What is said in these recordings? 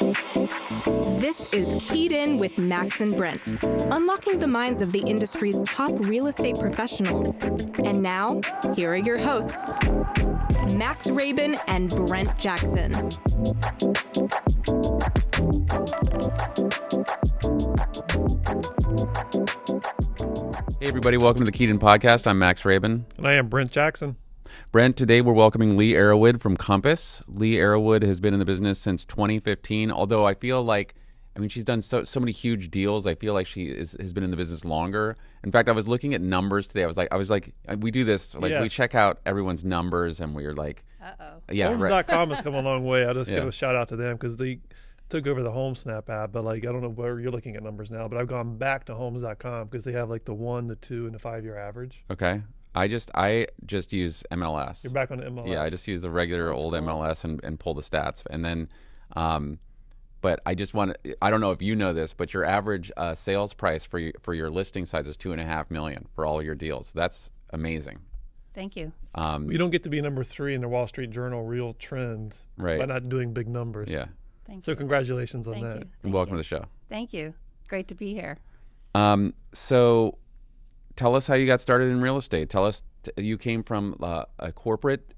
This is Keyed In with Max and Brent, unlocking the minds of the industry's top real estate professionals. And now, here are your hosts, Max Rabin and Brent Jackson. Hey everybody, welcome to the Keyed In Podcast. I'm Max Rabin. And I am Brent Jackson. Brent, today we're welcoming Lee Arrowood from Compass. Lee Arrowood has been in the business since 2015, although I feel like, she's done so many huge deals. I feel like she has been in the business longer. In fact, I was looking at numbers today. I was like, we do this, yes. We check out everyone's numbers and we're like, yeah. Homes.com has come a long way. I'll just give a shout out to them because they took over the HomeSnap app, but I don't know where you're looking at numbers now, but I've gone back to Homes.com because they have the 1, the 2, and the 5-year average. Okay. I just use MLS. You're back on the MLS. Yeah, I just use the regular old MLS and pull the stats. And then, but I just I don't know if you know this, but your average sales price for your listing size is $2.5 million for all your deals. That's amazing. Thank you. You don't get to be number 3 in the Wall Street Journal Real Trend by not doing big numbers. Yeah. So congratulations on that. And welcome to the show. Thank you. Great to be here. So tell us how you got started in real estate. Tell us, you came from a corporate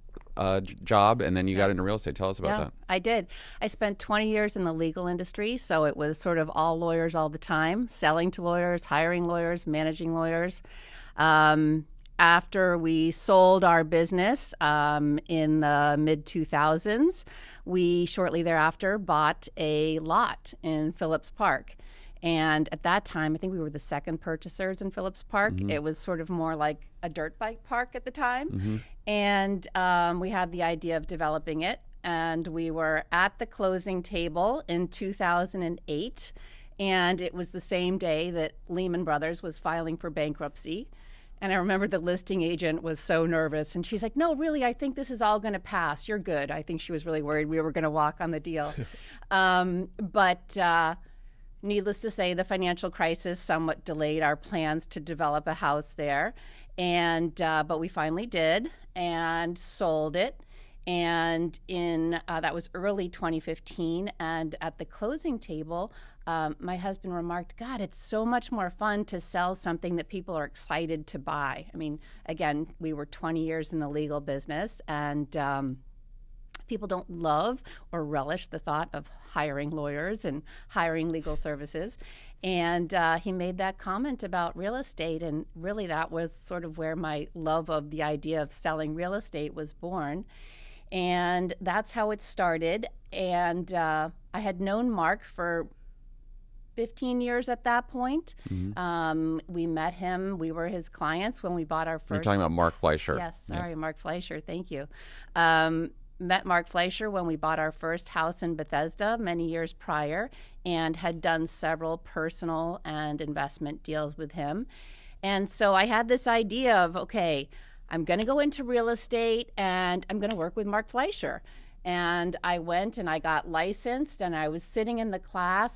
job and then you got into real estate. Tell us about that. I did. I spent 20 years in the legal industry, so it was sort of all lawyers all the time, selling to lawyers, hiring lawyers, managing lawyers. After we sold our business in the mid-2000s, we shortly thereafter bought a lot in Phillips Park. And at that time, I think we were the second purchasers in Phillips Park. Mm-hmm. It was sort of more like a dirt bike park at the time. Mm-hmm. And we had the idea of developing it. And we were at the closing table in 2008. And it was the same day that Lehman Brothers was filing for bankruptcy. And I remember the listing agent was so nervous. And she's like, no, really, I think this is all going to pass. You're good. I think she was really worried we were going to walk on the deal. But needless to say, the financial crisis somewhat delayed our plans to develop a house there. And but we finally did and sold it. And that was early 2015. And at the closing table, my husband remarked, God, it's so much more fun to sell something that people are excited to buy. Again, we were 20 years in the legal business, and people don't love or relish the thought of hiring lawyers and hiring legal services. And he made that comment about real estate, and really that was sort of where my love of the idea of selling real estate was born. And that's how it started. And I had known Mark for 15 years at that point. Mm-hmm. We met him. We were his clients when we bought our first. You're talking about Mark Fleischer. Yes, sorry, yeah. Mark Fleischer. Thank you. Met Mark Fleischer when we bought our first house in Bethesda many years prior, and had done several personal and investment deals with him. And so I had this idea of, okay, I'm going to go into real estate and I'm going to work with Mark Fleischer. And I went and I got licensed, and I was sitting in the class